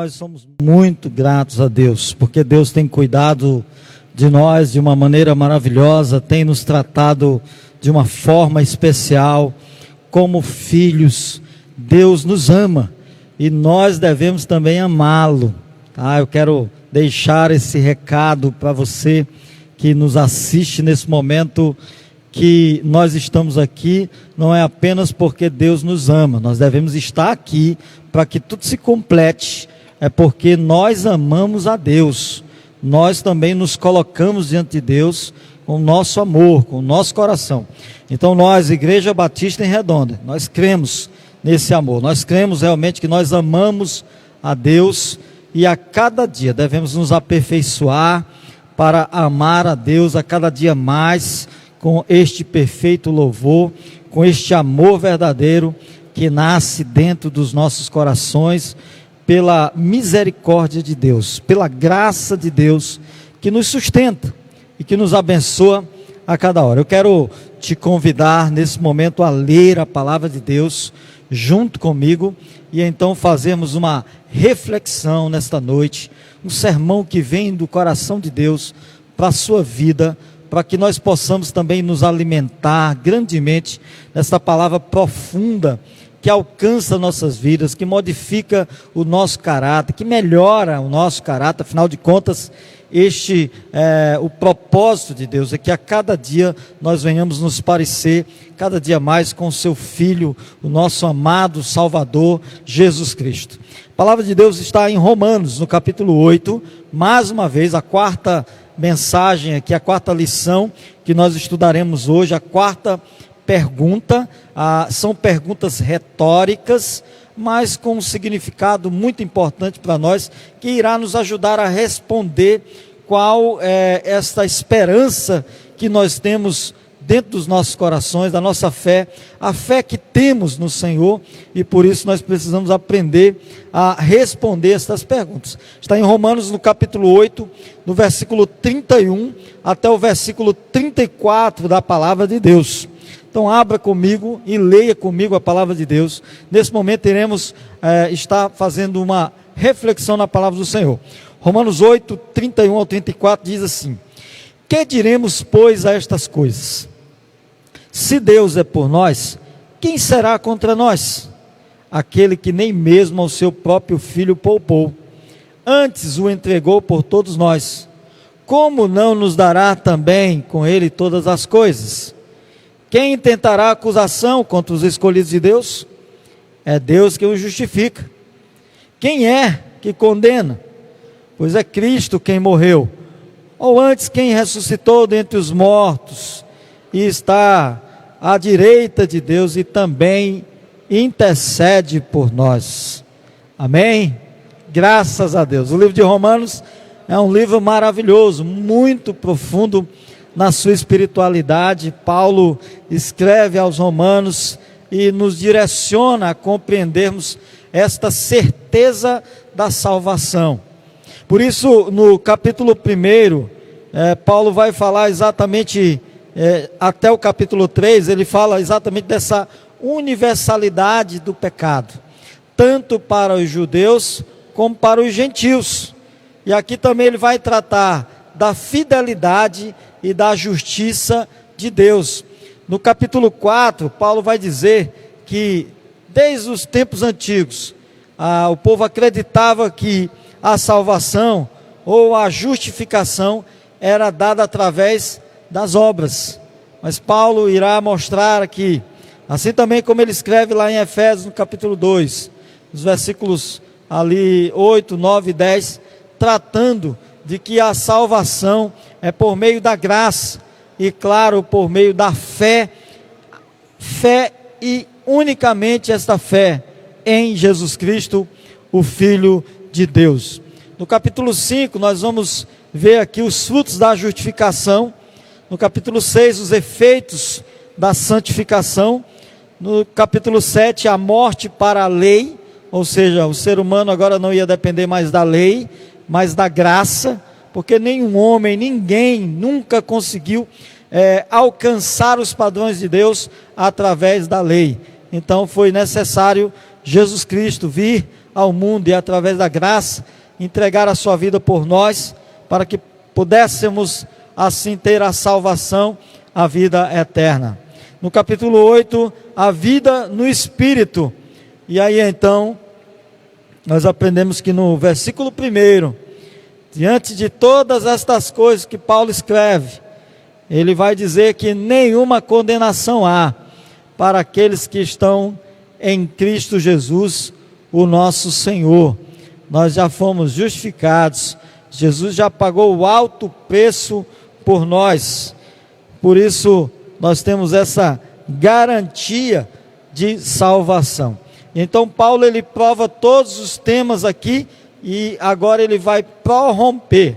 Nós somos muito gratos a Deus, porque Deus tem cuidado de nós de uma maneira maravilhosa, tem nos tratado de uma forma especial, como filhos. Deus nos ama e nós devemos também amá-lo, tá? Eu quero deixar esse recado para você que nos assiste nesse momento, que nós estamos aqui não é apenas porque Deus nos ama, nós devemos estar aqui para que tudo se complete, é porque nós amamos a Deus, nós também nos colocamos diante de Deus com o nosso amor, com o nosso coração. Então nós, Igreja Batista em Redonda, nós cremos nesse amor, nós cremos realmente que nós amamos a Deus e a cada dia devemos nos aperfeiçoar para amar a Deus a cada dia mais, com este perfeito louvor, com este amor verdadeiro que nasce dentro dos nossos corações, pela misericórdia de Deus, pela graça de Deus que nos sustenta e que nos abençoa a cada hora. Eu quero te convidar nesse momento a ler a palavra de Deus junto comigo e então fazermos uma reflexão nesta noite, um sermão que vem do coração de Deus para a sua vida, para que nós possamos também nos alimentar grandemente dessa palavra profunda que alcança nossas vidas, que modifica o nosso caráter, que melhora o nosso caráter. Afinal de contas, o propósito de Deus é que a cada dia nós venhamos nos parecer cada dia mais com o seu Filho, o nosso amado Salvador, Jesus Cristo. A palavra de Deus está em Romanos, no capítulo 8, mais uma vez, a quarta mensagem aqui, a quarta lição que nós estudaremos hoje, a quarta pergunta. São perguntas retóricas, mas com um significado muito importante para nós, que irá nos ajudar a responder qual é esta esperança que nós temos dentro dos nossos corações, da nossa fé, a fé que temos no Senhor, e por isso nós precisamos aprender a responder estas perguntas. Está em Romanos no capítulo 8, no versículo 31 até o versículo 34 da palavra de Deus. Então abra comigo e leia comigo a palavra de Deus. Nesse momento iremos estar fazendo uma reflexão na palavra do Senhor. Romanos 8, 31 ao 34 diz assim: que diremos, pois, a estas coisas? Se Deus é por nós, quem será contra nós? Aquele que nem mesmo ao seu próprio Filho poupou, antes o entregou por todos nós, como não nos dará também com ele todas as coisas? Quem intentará acusação contra os escolhidos de Deus? É Deus que os justifica. Quem é que condena? Pois é Cristo quem morreu, ou antes quem ressuscitou dentre os mortos, e está à direita de Deus e também intercede por nós. Amém? Graças a Deus. O livro de Romanos é um livro maravilhoso, muito profundo na sua espiritualidade. Paulo escreve aos Romanos e nos direciona a compreendermos esta certeza da salvação. Por isso, no capítulo 1, Paulo vai falar exatamente, até o capítulo 3, ele fala exatamente dessa universalidade do pecado, tanto para os judeus como para os gentios. E aqui também ele vai tratar da fidelidade e da justiça de Deus. No capítulo 4, Paulo vai dizer que desde os tempos antigos, o povo acreditava que a salvação ou a justificação era dada através das obras. Mas Paulo irá mostrar aqui, assim também como ele escreve lá em Efésios, no capítulo 2, nos versículos ali 8, 9 e 10, tratando de que a salvação é por meio da graça, e claro, por meio da fé e unicamente esta fé em Jesus Cristo, o Filho de Deus. No capítulo 5, nós vamos ver aqui os frutos da justificação. No capítulo 6, os efeitos da santificação. No capítulo 7, a morte para a lei, ou seja, o ser humano agora não ia depender mais da lei, mas da graça, porque nenhum homem, ninguém nunca conseguiu alcançar os padrões de Deus através da lei. Então foi necessário Jesus Cristo vir ao mundo e através da graça entregar a sua vida por nós, para que pudéssemos assim ter a salvação, a vida eterna. No capítulo 8, a vida no Espírito. E aí então, nós aprendemos que no versículo 1, diante de todas estas coisas que Paulo escreve, ele vai dizer que nenhuma condenação há para aqueles que estão em Cristo Jesus, o nosso Senhor. Nós já fomos justificados, Jesus já pagou o alto preço por nós, por isso nós temos essa garantia de salvação. Então Paulo ele prova todos os temas aqui, e agora ele vai prorromper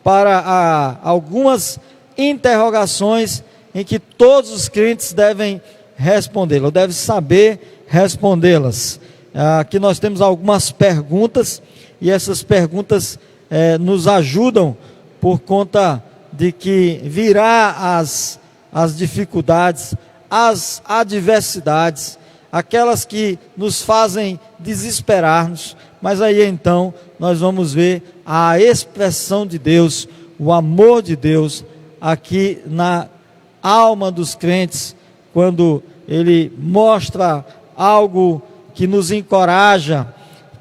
para algumas interrogações em que todos os crentes devem responder, ou devem saber respondê-las. Aqui nós temos algumas perguntas, e essas perguntas nos ajudam, por conta de que virá as dificuldades, as adversidades, aquelas que nos fazem desesperar-nos, mas aí então nós vamos ver a expressão de Deus, o amor de Deus aqui na alma dos crentes, quando Ele mostra algo que nos encoraja,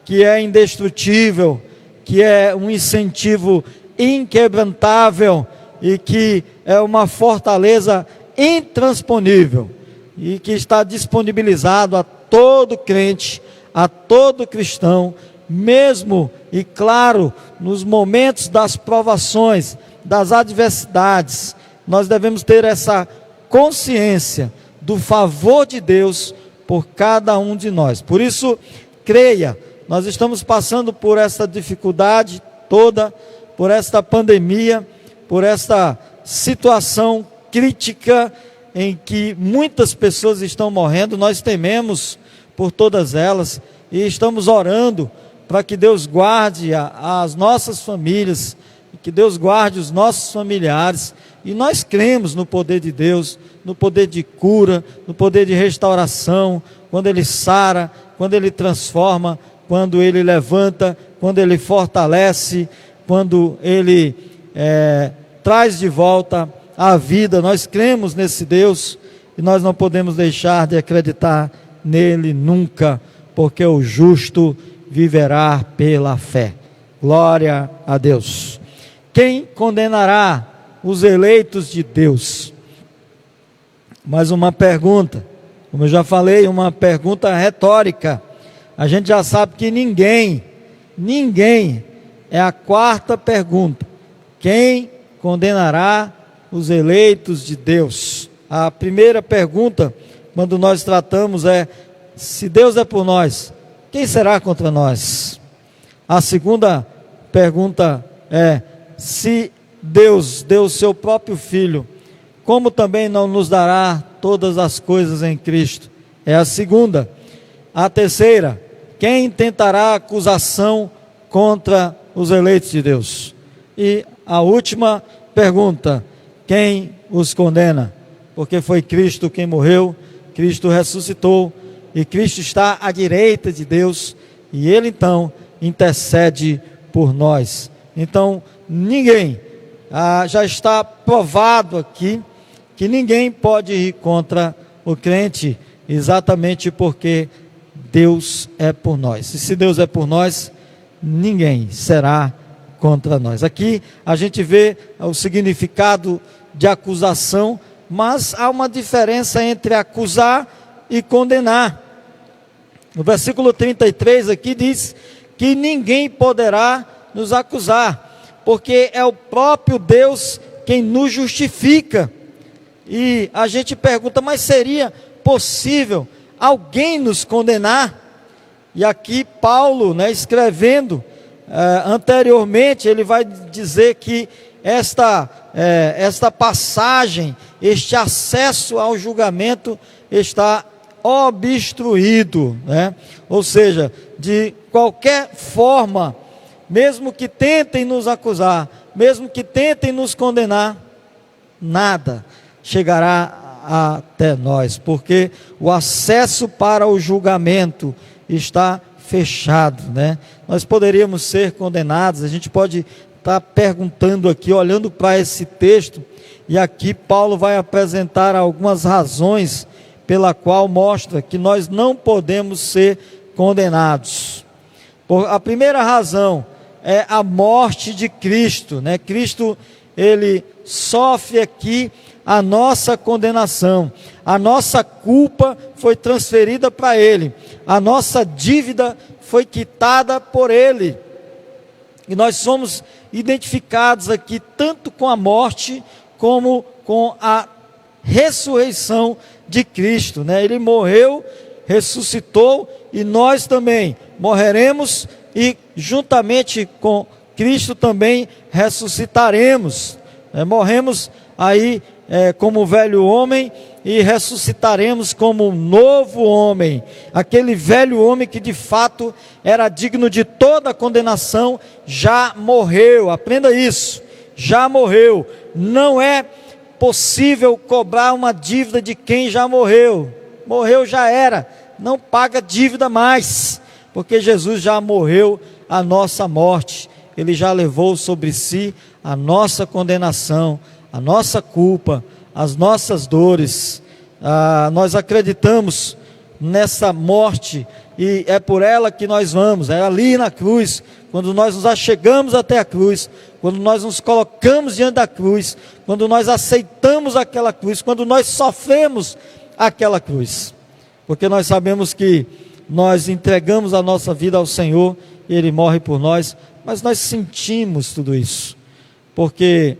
que é indestrutível, que é um incentivo inquebrantável e que é uma fortaleza intransponível e que está disponibilizado a todo crente, a todo cristão, mesmo e claro, nos momentos das provações, das adversidades, nós devemos ter essa consciência do favor de Deus por cada um de nós. Por isso, creia, nós estamos passando por essa dificuldade toda, por esta pandemia, por esta situação crítica em que muitas pessoas estão morrendo. Nós tememos por todas elas e estamos orando para que Deus guarde as nossas famílias, que Deus guarde os nossos familiares, e nós cremos no poder de Deus, no poder de cura, no poder de restauração, quando Ele sara, quando Ele transforma, quando Ele levanta, quando Ele fortalece, quando Ele traz de volta a vida. Nós cremos nesse Deus e nós não podemos deixar de acreditar nele nunca, porque o justo viverá pela fé. Glória a Deus. Quem condenará os eleitos de Deus? Mais uma pergunta, como eu já falei, uma pergunta retórica. A gente já sabe que ninguém, é a quarta pergunta. Quem condenará os eleitos de Deus? A primeira pergunta, quando nós tratamos, é: se Deus é por nós, quem será contra nós? A segunda pergunta é: se Deus deu o seu próprio Filho, como também não nos dará todas as coisas em Cristo? É a segunda. A terceira: quem tentará acusação contra os eleitos de Deus? E a última pergunta: quem os condena? Porque foi Cristo quem morreu, Cristo ressuscitou, e Cristo está à direita de Deus, e Ele então intercede por nós. Então ninguém, já está provado aqui, que ninguém pode ir contra o crente, exatamente porque Deus é por nós. E se Deus é por nós, ninguém será contra nós. Aqui a gente vê o significado de acusação, mas há uma diferença entre acusar e condenar. No versículo 33 aqui diz que ninguém poderá nos acusar, porque é o próprio Deus quem nos justifica. E a gente pergunta: mas seria possível alguém nos condenar? E aqui Paulo, escrevendo anteriormente, ele vai dizer que esta passagem, este acesso ao julgamento está obstruído, ou seja, de qualquer forma, mesmo que tentem nos acusar, mesmo que tentem nos condenar, nada chegará até nós, porque o acesso para o julgamento está fechado, né? Nós poderíamos ser condenados. A gente pode estar perguntando aqui, olhando para esse texto, e aqui Paulo vai apresentar algumas razões pela qual mostra que nós não podemos ser condenados. A primeira razão é a morte de Cristo, né? Cristo, ele sofre aqui a nossa condenação, a nossa culpa foi transferida para ele, a nossa dívida foi quitada por ele, e nós somos identificados aqui tanto com a morte como com a ressurreição de Cristo, né? Ele morreu, ressuscitou, e nós também morreremos e juntamente com Cristo também ressuscitaremos, morremos aí como velho homem e ressuscitaremos como novo homem. Aquele velho homem que de fato era digno de toda a condenação já morreu. Aprenda isso, já morreu. Não é possível cobrar uma dívida de quem já morreu. Morreu, já era, não paga dívida mais, porque Jesus já morreu a nossa morte. Ele já levou sobre si a nossa condenação, a nossa culpa, as nossas dores. Nós acreditamos nessa morte e é por ela que nós vamos, é ali na cruz, quando nós nos achegamos até a cruz, quando nós nos colocamos diante da cruz, quando nós aceitamos aquela cruz, quando nós sofremos aquela cruz, porque nós sabemos que nós entregamos a nossa vida ao Senhor e Ele morre por nós, mas nós sentimos tudo isso, porque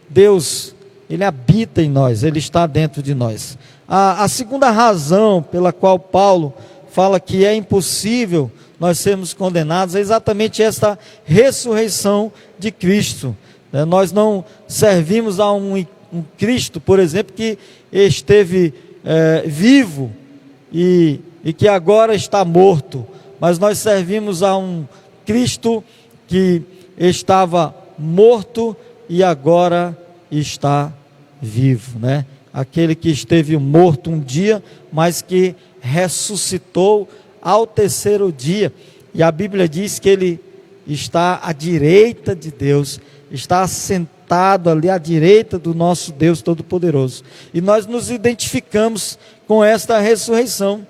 Deus, Ele habita em nós, Ele está dentro de nós. A segunda razão pela qual Paulo fala que é impossível nós sermos condenados é exatamente esta ressurreição de Cristo. Nós não servimos a um Cristo, por exemplo, que esteve vivo e que agora está morto, mas nós servimos a um Cristo que estava morto e agora está vivo, né? Aquele que esteve morto um dia, mas que ressuscitou ao terceiro dia, e a Bíblia diz que ele está à direita de Deus, está assentado ali à direita do nosso Deus Todo-Poderoso, e nós nos identificamos com esta ressurreição.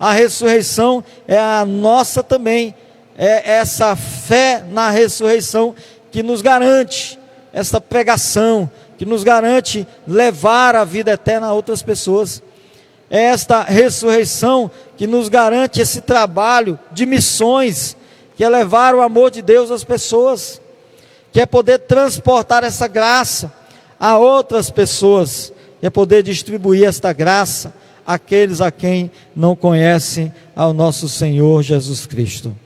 A ressurreição é a nossa também, é essa fé na ressurreição que nos garante essa pregação, que nos garante levar a vida eterna a outras pessoas. É esta ressurreição que nos garante esse trabalho de missões, que é levar o amor de Deus às pessoas, que é poder transportar essa graça a outras pessoas, que é poder distribuir esta graça àqueles a quem não conhecem ao nosso Senhor Jesus Cristo.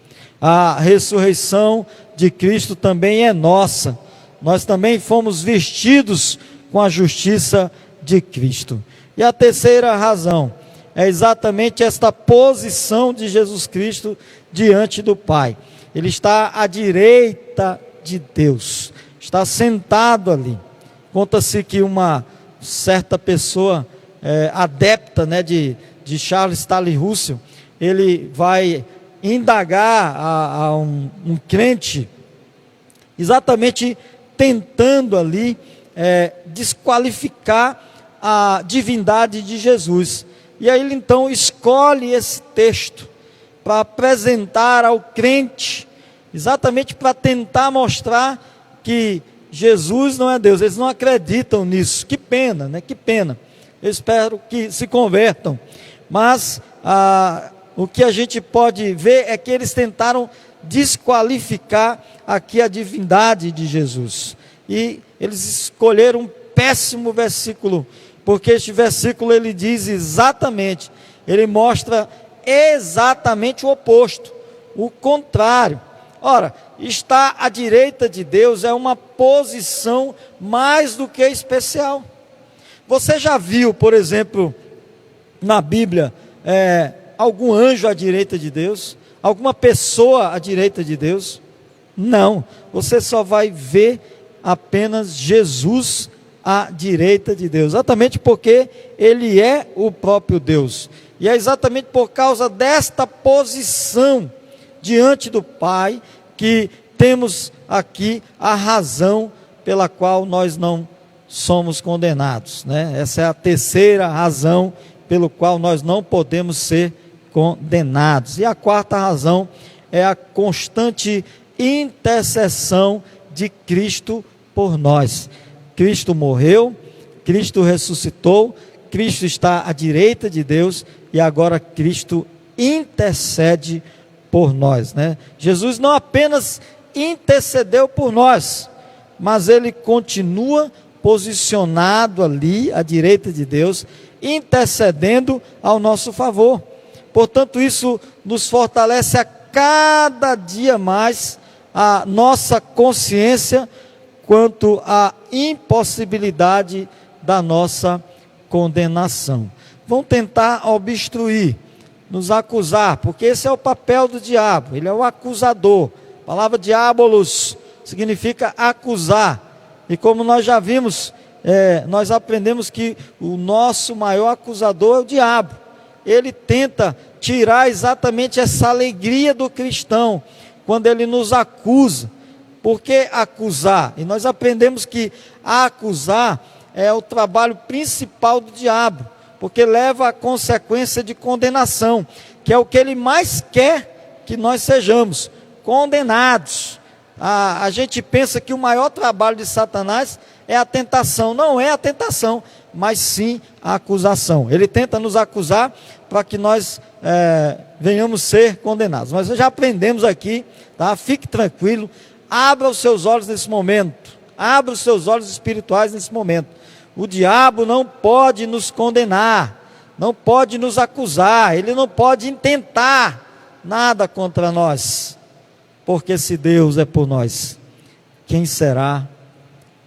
A ressurreição de Cristo também é nossa. Nós também fomos vestidos com a justiça de Cristo. E a terceira razão é exatamente esta posição de Jesus Cristo diante do Pai. Ele está à direita de Deus, está sentado ali. Conta-se que uma certa pessoa adepta, né, de Charles Taze Russell, ele vai indagar a um crente, exatamente tentando ali desqualificar a divindade de Jesus. E aí ele então escolhe esse texto para apresentar ao crente, exatamente para tentar mostrar que Jesus não é Deus. Eles não acreditam nisso. Que pena, né? Que pena. Eu espero que se convertam. Mas o que a gente pode ver é que eles tentaram desqualificar aqui a divindade de Jesus. E eles escolheram um péssimo versículo, porque este versículo ele diz exatamente, ele mostra exatamente o oposto, o contrário. Ora, estar à direita de Deus é uma posição mais do que especial. Você já viu, por exemplo, na Bíblia, algum anjo à direita de Deus? Alguma pessoa à direita de Deus? Não, você só vai ver apenas Jesus à direita de Deus, exatamente porque Ele é o próprio Deus, e é exatamente por causa desta posição diante do Pai que temos aqui a razão pela qual nós não somos condenados, né? Essa é a terceira razão pelo qual nós não podemos ser condenados. E a quarta razão é a constante intercessão de Cristo por nós. Cristo morreu, Cristo ressuscitou, Cristo está à direita de Deus e agora Cristo intercede por nós, né? Jesus não apenas intercedeu por nós, mas ele continua posicionado ali à direita de Deus, intercedendo ao nosso favor. Portanto, isso nos fortalece a cada dia mais a nossa consciência quanto à impossibilidade da nossa condenação. Vão tentar obstruir, nos acusar, porque esse é o papel do diabo, ele é o acusador. A palavra diabolos significa acusar, e como nós já vimos, nós aprendemos que o nosso maior acusador é o diabo. Ele tenta tirar exatamente essa alegria do cristão, quando ele nos acusa. Por que acusar? E nós aprendemos que acusar é o trabalho principal do diabo, porque leva à consequência de condenação, que é o que ele mais quer que nós sejamos, condenados. A gente pensa que o maior trabalho de Satanás é a tentação. Não é a tentação, mas sim a acusação. Ele tenta nos acusar para que nós venhamos ser condenados. Mas já aprendemos aqui, tá? Fique tranquilo, abra os seus olhos nesse momento, abra os seus olhos espirituais nesse momento. O diabo não pode nos condenar, não pode nos acusar, ele não pode intentar nada contra nós, porque se Deus é por nós, quem será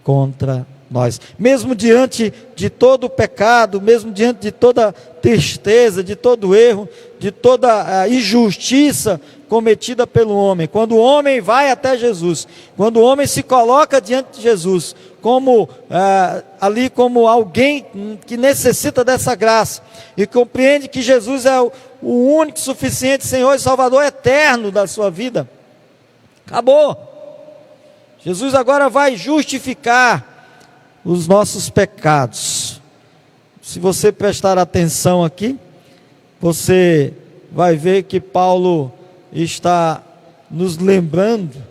contra nós? Mesmo diante de todo o pecado, mesmo diante de toda tristeza, de todo erro, de toda a injustiça cometida pelo homem, quando o homem vai até Jesus, quando o homem se coloca diante de Jesus, como alguém que necessita dessa graça, e compreende que Jesus é o único, suficiente Senhor e Salvador eterno da sua vida, acabou. Jesus agora vai justificar os nossos pecados. Se você prestar atenção aqui, você vai ver que Paulo está nos lembrando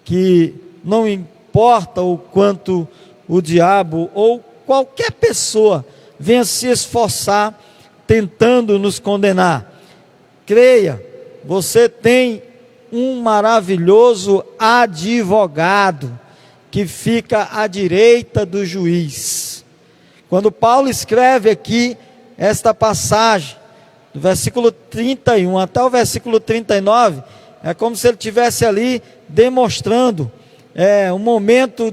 que não importa o quanto o diabo ou qualquer pessoa venha se esforçar tentando nos condenar, creia, você tem um maravilhoso advogado que fica à direita do juiz. Quando Paulo escreve aqui esta passagem, do versículo 31 até o versículo 39, é como se ele estivesse ali demonstrando um momento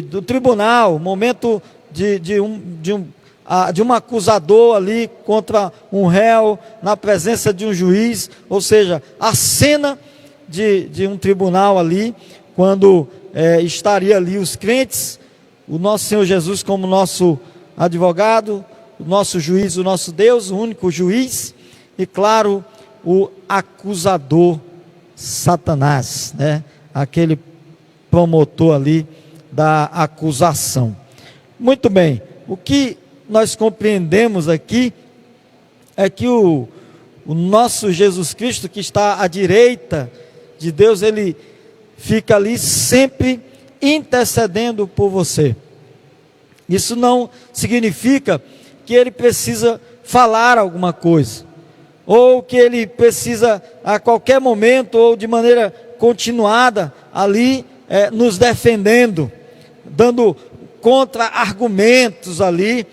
do tribunal, um momento de um acusador ali contra um réu, na presença de um juiz, ou seja, a cena de um tribunal ali, quando estaria ali os crentes, o nosso Senhor Jesus como nosso advogado, o nosso juiz, o nosso Deus, o único juiz, e claro, o acusador Satanás, né? Aquele promotor ali da acusação. Muito bem, o que nós compreendemos aqui é que o nosso Jesus Cristo, que está à direita de Deus, ele fica ali sempre intercedendo por você. Isso não significa que ele precisa falar alguma coisa, ou que ele precisa a qualquer momento, ou de maneira continuada, ali nos defendendo, dando contra-argumentos ali,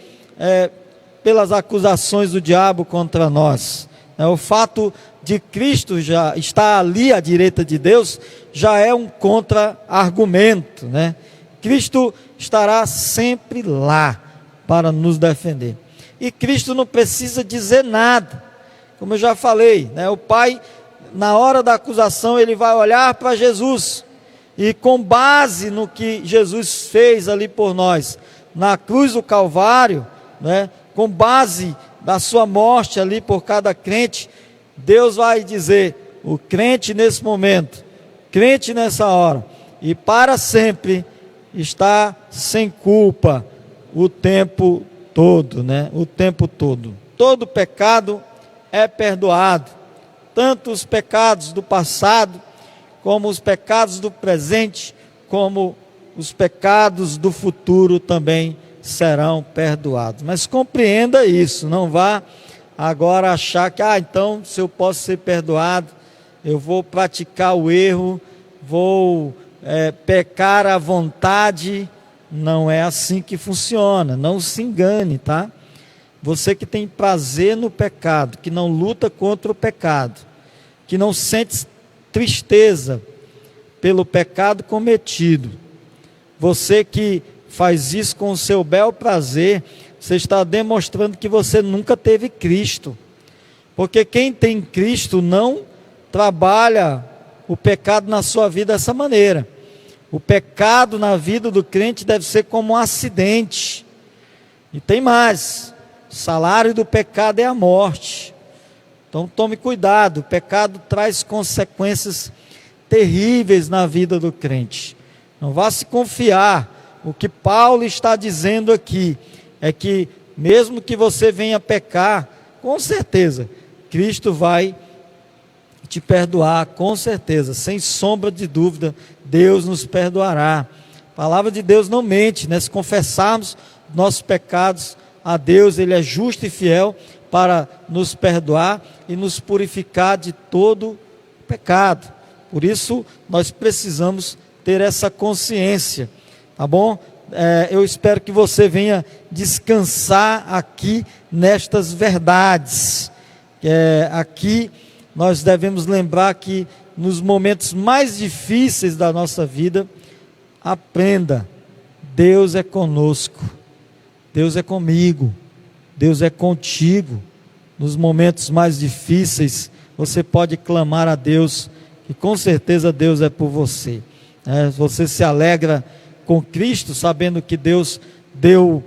pelas acusações do diabo contra nós. O fato de Cristo já estar ali à direita de Deus, já é um contra-argumento, né? Cristo estará sempre lá para nos defender. E Cristo não precisa dizer nada, como eu já falei, né? O Pai, na hora da acusação, ele vai olhar para Jesus, e com base no que Jesus fez ali por nós, na cruz do Calvário, né? Com base da sua morte ali por cada crente, Deus vai dizer: o crente nesse momento, crente nessa hora, e para sempre está sem culpa o tempo todo, né? O tempo todo. Todo pecado é perdoado, tanto os pecados do passado, como os pecados do presente, como os pecados do futuro também serão perdoados. Mas compreenda isso, não vá agora achar que, então, se eu posso ser perdoado, eu vou praticar o erro, vou pecar à vontade. Não é assim que funciona, não se engane, tá? Você que tem prazer no pecado, que não luta contra o pecado, que não sente tristeza pelo pecado cometido, você que faz isso com o seu bel prazer, você está demonstrando que você nunca teve Cristo, porque quem tem Cristo não trabalha o pecado na sua vida dessa maneira. O pecado na vida do crente deve ser como um acidente. E tem mais, o salário do pecado é a morte. Então tome cuidado, o pecado traz consequências terríveis na vida do crente. Não vá se confiar. O que Paulo está dizendo aqui é que mesmo que você venha pecar, com certeza, Cristo vai te perdoar, com certeza, sem sombra de dúvida, Deus nos perdoará. A palavra de Deus não mente, né? Se confessarmos nossos pecados a Deus, Ele é justo e fiel para nos perdoar e nos purificar de todo pecado. Por isso, nós precisamos ter essa consciência, tá bom? Eu espero que você venha descansar aqui nestas verdades. Aqui nós devemos lembrar que nos momentos mais difíceis da nossa vida, aprenda, Deus é conosco, Deus é comigo, Deus é contigo. Nos momentos mais difíceis, você pode clamar a Deus, que com certeza Deus é por você. Você se alegra com Cristo, sabendo que Deus deu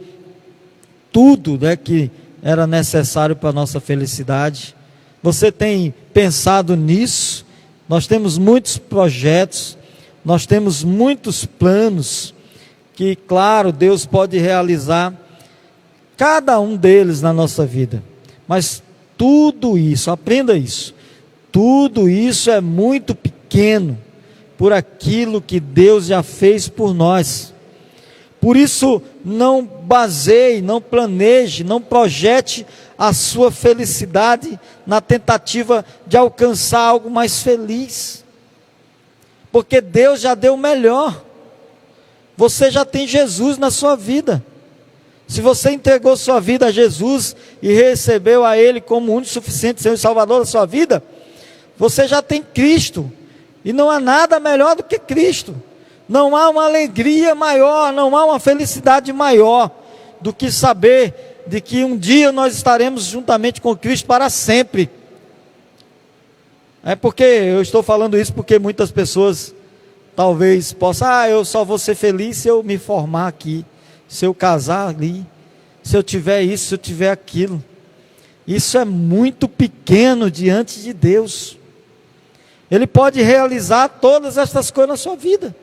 tudo, né, que era necessário para a nossa felicidade. Você tem pensado nisso? Nós temos muitos projetos, nós temos muitos planos, que claro, Deus pode realizar cada um deles na nossa vida, mas tudo isso, aprenda isso, tudo isso é muito pequeno, por aquilo que Deus já fez por nós. Por isso, não baseie, não planeje, não projete a sua felicidade na tentativa de alcançar algo mais feliz, porque Deus já deu o melhor. Você já tem Jesus na sua vida. Se você entregou sua vida a Jesus e recebeu a Ele como único, suficiente Senhor e Salvador da sua vida, você já tem Cristo, e não há nada melhor do que Cristo. Não há uma alegria maior, não há uma felicidade maior do que saber de que um dia nós estaremos juntamente com Cristo para sempre. Porque eu estou falando isso porque muitas pessoas talvez possam, eu só vou ser feliz se eu me formar aqui, se eu casar ali, se eu tiver isso, se eu tiver aquilo. Isso é muito pequeno diante de Deus. Ele pode realizar todas estas coisas na sua vida.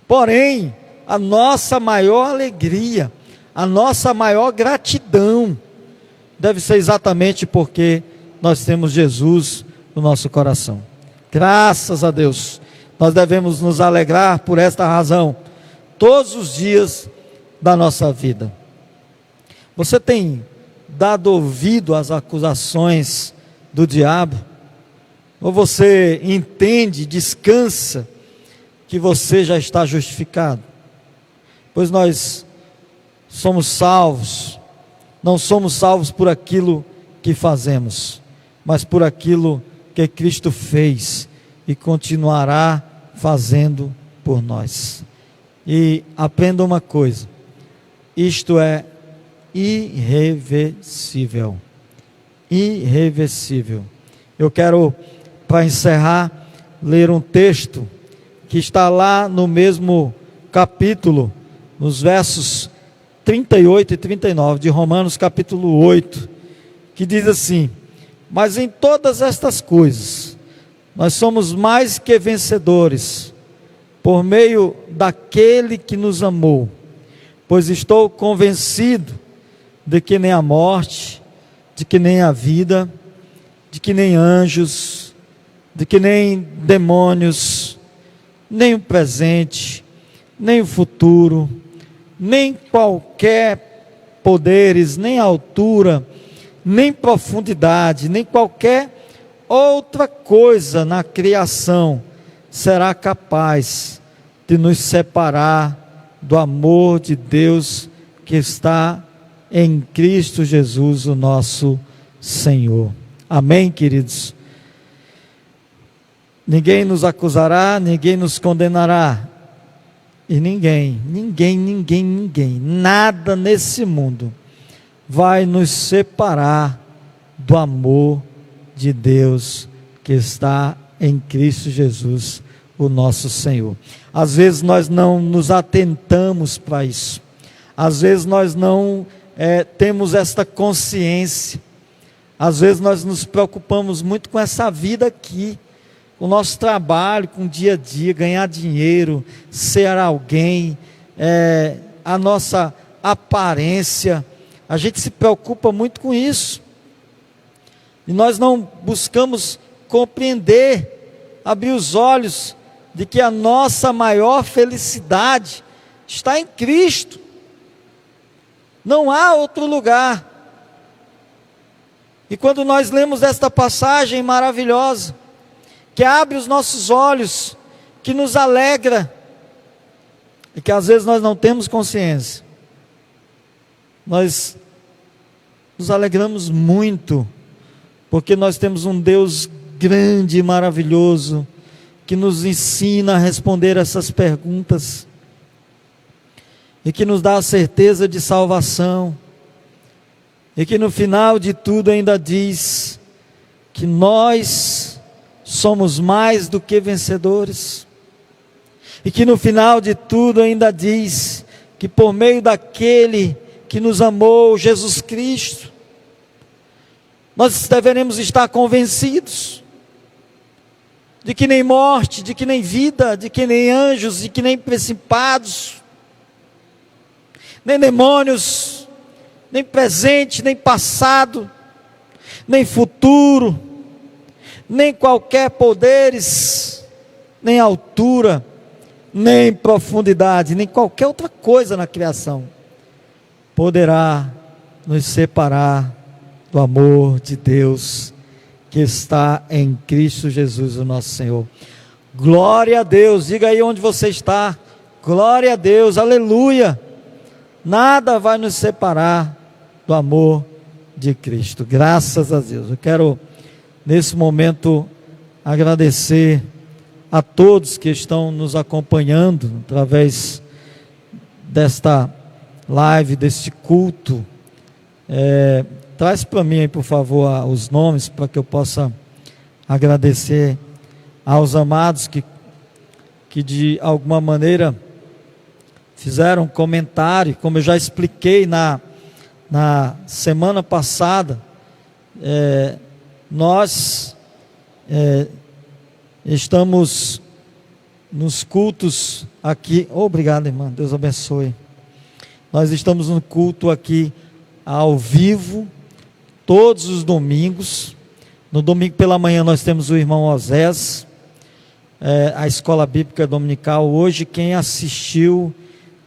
Porém, a nossa maior alegria, a nossa maior gratidão, deve ser exatamente porque nós temos Jesus no nosso coração. Graças a Deus, nós devemos nos alegrar por esta razão, todos os dias da nossa vida. Você tem dado ouvido às acusações do diabo? Ou você entende, descansa, que você já está justificado? Pois nós somos salvos, não somos salvos por aquilo que fazemos, mas por aquilo que Cristo fez e continuará fazendo por nós. E aprenda uma coisa, isto é irreversível. Irreversível. Eu quero, para encerrar, ler um texto que está lá no mesmo capítulo, nos versos 38 e 39 de Romanos capítulo 8, que diz assim: Mas em todas estas coisas, nós somos mais que vencedores, por meio daquele que nos amou. Pois estou convencido de que nem a morte, de que nem a vida, de que nem anjos, de que nem demônios, nem o presente, nem o futuro, nem qualquer poderes, nem altura, nem profundidade, nem qualquer outra coisa na criação será capaz de nos separar do amor de Deus que está em Cristo Jesus, o nosso Senhor. Amém, queridos? Ninguém nos acusará, ninguém nos condenará. E ninguém, nada nesse mundo vai nos separar do amor de Deus que está em Cristo Jesus, o nosso Senhor. Às vezes nós não nos atentamos para isso, às vezes nós não temos esta consciência, às vezes nós nos preocupamos muito com essa vida aqui, o nosso trabalho, com o dia a dia, ganhar dinheiro, ser alguém, a nossa aparência, a gente se preocupa muito com isso, e nós não buscamos compreender, abrir os olhos, de que a nossa maior felicidade está em Cristo, não há outro lugar. E quando nós lemos esta passagem maravilhosa, que abre os nossos olhos, que nos alegra, e que às vezes nós não temos consciência, nós nos alegramos muito, porque nós temos um Deus grande e maravilhoso, que nos ensina a responder essas perguntas, e que nos dá a certeza de salvação, e que no final de tudo ainda diz, que nós somos mais do que vencedores, e que no final de tudo ainda diz, que por meio daquele que nos amou, Jesus Cristo, nós deveremos estar convencidos, de que nem morte, de que nem vida, de que nem anjos, de que nem principados, nem demônios, nem presente, nem passado, nem futuro, nem qualquer poderes, nem altura, nem profundidade, nem qualquer outra coisa na criação, poderá nos separar do amor de Deus, que está em Cristo Jesus, o nosso Senhor. Glória a Deus, diga aí onde você está, glória a Deus, aleluia, nada vai nos separar do amor de Cristo, graças a Deus. Eu quero nesse momento agradecer a todos que estão nos acompanhando através desta live, deste culto. Traz para mim aí, por favor, os nomes, para que eu possa agradecer aos amados que de alguma maneira fizeram comentário, como eu já expliquei na semana passada. Nós estamos nos cultos aqui, obrigado, irmã, Deus abençoe. Nós estamos no culto aqui ao vivo, todos os domingos. No domingo pela manhã nós temos o irmão Osés, a escola bíblica dominical. Hoje quem assistiu,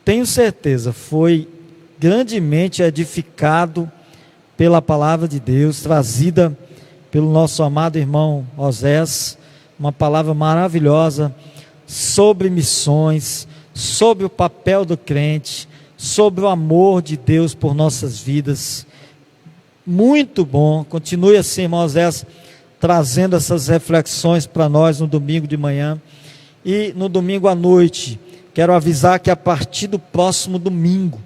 tenho certeza, foi grandemente edificado pela palavra de Deus, trazida pelo nosso amado irmão Osés, uma palavra maravilhosa sobre missões, sobre o papel do crente, sobre o amor de Deus por nossas vidas. Muito bom, continue assim, irmão Osés, trazendo essas reflexões para nós no domingo de manhã. E no domingo à noite, quero avisar que a partir do próximo domingo,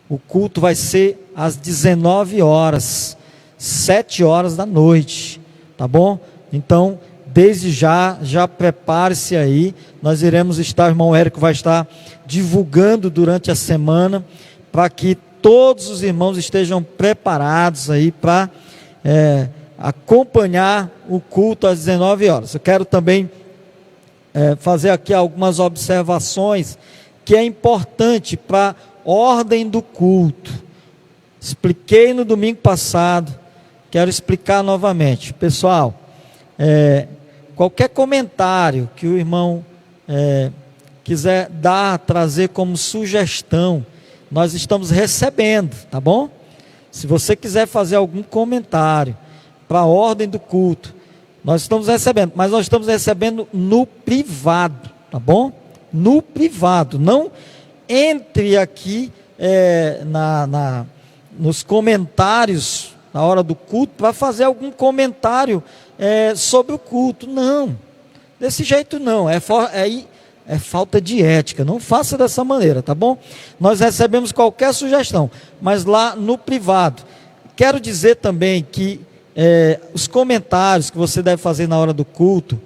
o culto vai ser às 19 horas, 7 horas da noite, tá bom? Então, desde já prepare-se aí, nós iremos estar, o irmão Érico vai estar divulgando durante a semana, para que todos os irmãos estejam preparados aí para acompanhar o culto às 19 horas. Eu quero também fazer aqui algumas observações que é importante para a ordem do culto. Expliquei no domingo passado, quero explicar novamente. Pessoal, qualquer comentário que o irmão quiser trazer como sugestão, nós estamos recebendo, tá bom? Se você quiser fazer algum comentário para a ordem do culto, nós estamos recebendo, mas nós estamos recebendo no privado, tá bom? No privado, não entre aqui nos comentários na hora do culto para fazer algum comentário sobre o culto, não, desse jeito não, é falta de ética, não faça dessa maneira, tá bom? Nós recebemos qualquer sugestão, mas lá no privado. Quero dizer também que os comentários que você deve fazer na hora do culto,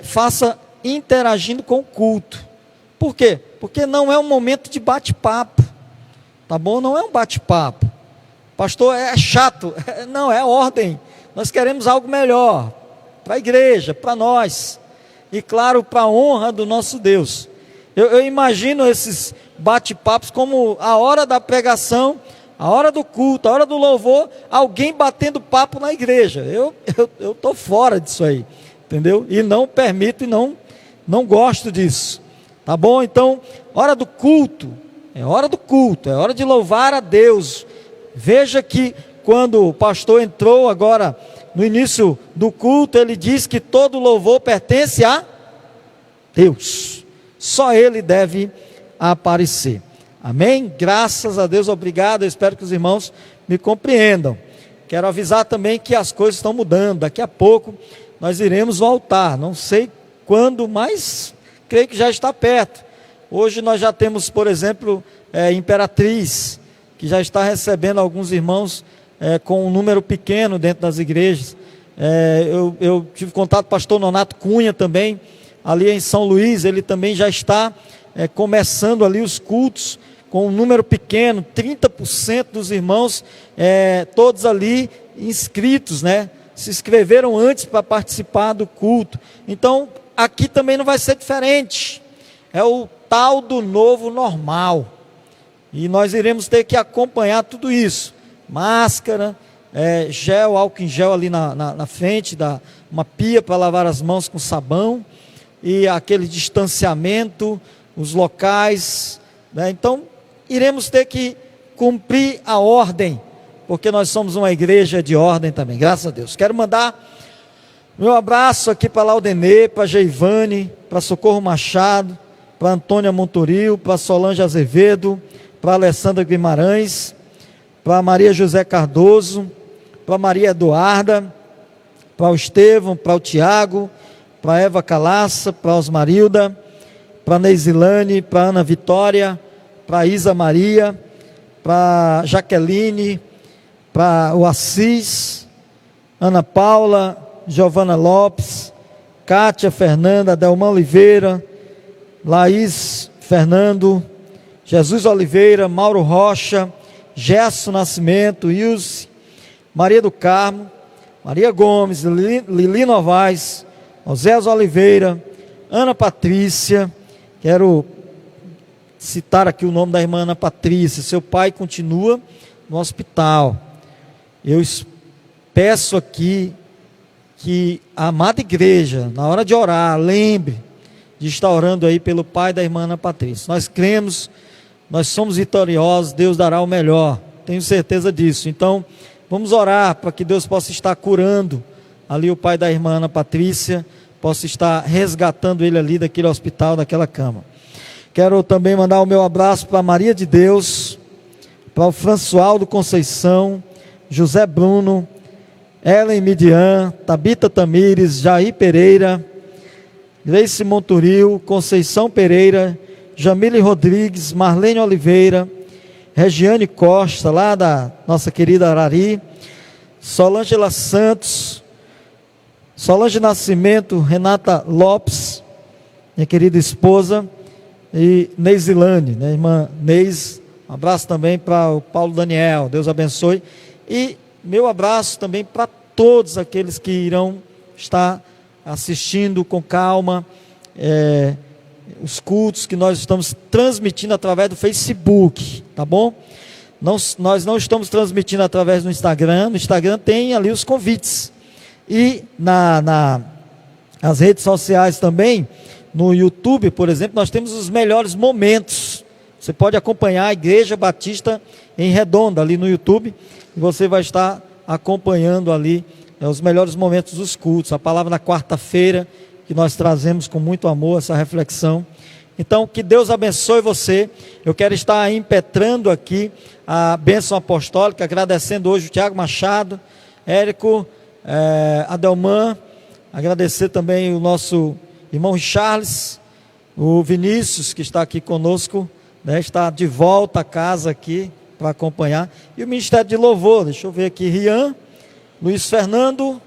faça interagindo com o culto. Por quê? Porque não é um momento de bate-papo, tá bom? Não é um bate-papo. Pastor, é chato. Não, é ordem. Nós queremos algo melhor para a igreja, para nós. E claro, para a honra do nosso Deus. Eu imagino esses bate-papos como a hora da pregação, a hora do culto, a hora do louvor, alguém batendo papo na igreja. Eu estou fora disso aí, entendeu? E não permito e não gosto disso. Tá bom? Então, hora do culto, é hora do culto, é hora de louvar a Deus. Veja que quando o pastor entrou agora no início do culto, ele diz que todo louvor pertence a Deus, só Ele deve aparecer, amém? Graças a Deus, obrigado, eu espero que os irmãos me compreendam. Quero avisar também que as coisas estão mudando, daqui a pouco nós iremos voltar, não sei quando, mas creio que já está perto. Hoje nós já temos, por exemplo, Imperatriz, que já está recebendo alguns irmãos com um número pequeno dentro das igrejas. Eu tive contato com o pastor Nonato Cunha também, ali em São Luís, ele também já está começando ali os cultos com um número pequeno, 30% dos irmãos, todos ali inscritos, né? Se inscreveram antes para participar do culto. Então, aqui também não vai ser diferente, é o tal do novo normal, e nós iremos ter que acompanhar tudo isso, máscara, álcool em gel ali na frente, uma pia para lavar as mãos com sabão, e aquele distanciamento, os locais, né? Então, iremos ter que cumprir a ordem, porque nós somos uma igreja de ordem também, graças a Deus. Quero mandar meu abraço aqui para Laudenê, para Geivane, para Socorro Machado, para Antônia Montoril, para Solange Azevedo, para Alessandra Guimarães, para Maria José Cardoso, para Maria Eduarda, para o Estevão, para o Tiago, para Eva Calaça, para Osmarilda, para Neisilane, para Ana Vitória, para Isa Maria, para Jaqueline, para o Assis, Ana Paula, Giovana Lopes, Kátia Fernanda, Delma Oliveira, Laís Fernando, Jesus Oliveira, Mauro Rocha, Gerson Nascimento, Ilse, Maria do Carmo, Maria Gomes, Lili Novaes, Osés Oliveira, Ana Patrícia. Quero citar aqui o nome da irmã Ana Patrícia. Seu pai continua no hospital. Eu peço aqui que a amada igreja, na hora de orar, lembre de estar orando aí pelo pai da irmã Ana Patrícia. Nós cremos, nós somos vitoriosos, Deus dará o melhor, tenho certeza disso. Então, vamos orar para que Deus possa estar curando ali o pai da irmã Ana Patrícia, possa estar resgatando ele ali daquele hospital, daquela cama. Quero também mandar o meu abraço para Maria de Deus, para o Françoaldo Conceição, José Bruno, Ellen Midian, Tabita Tamires, Jair Pereira, Gleice Monturil, Conceição Pereira, Jamile Rodrigues, Marlene Oliveira, Regiane Costa, lá da nossa querida Arari, Solângela Santos, Solange Nascimento, Renata Lopes, minha querida esposa, e Neisilane, né, irmã Neis. Um abraço também para o Paulo Daniel, Deus abençoe. E meu abraço também para todos aqueles que irão estar assistindo com calma os cultos que nós estamos transmitindo através do Facebook, tá bom? Nós não estamos transmitindo através do Instagram. No Instagram tem ali os convites. E nas redes sociais também, no YouTube, por exemplo, nós temos os melhores momentos. Você pode acompanhar a Igreja Batista em Redonda ali no YouTube, e você vai estar acompanhando ali os melhores momentos dos cultos. A palavra na quarta-feira, que nós trazemos com muito amor essa reflexão. Então, que Deus abençoe você. Eu quero estar impetrando aqui a bênção apostólica, agradecendo hoje o Tiago Machado, Érico, Adelman, agradecer também o nosso irmão Charles, o Vinícius, que está aqui conosco, né, está de volta a casa aqui para acompanhar, e o Ministério de Louvor, deixa eu ver aqui, Rian, Luiz Fernando,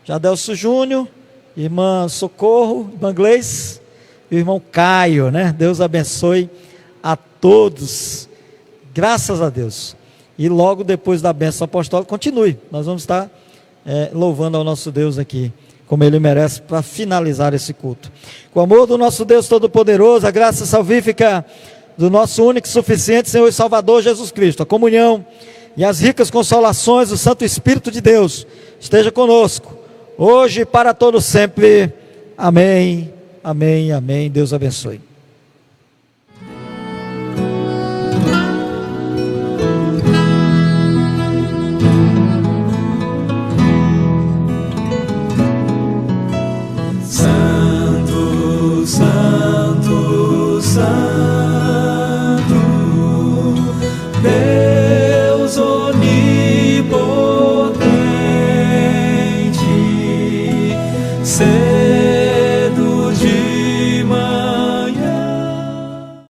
Jadelso Júnior, irmã Socorro, irmã Gleice, e o irmão Caio, né? Deus abençoe a todos, graças a Deus. E logo depois da bênção apostólica, continue, nós vamos estar louvando ao nosso Deus aqui, como Ele merece, para finalizar esse culto. Com o amor do nosso Deus Todo-Poderoso, a graça salvífica do nosso único e suficiente Senhor e Salvador Jesus Cristo, a comunhão e as ricas consolações do Santo Espírito de Deus, esteja conosco, hoje e para todo sempre. Amém, amém, amém. Deus abençoe.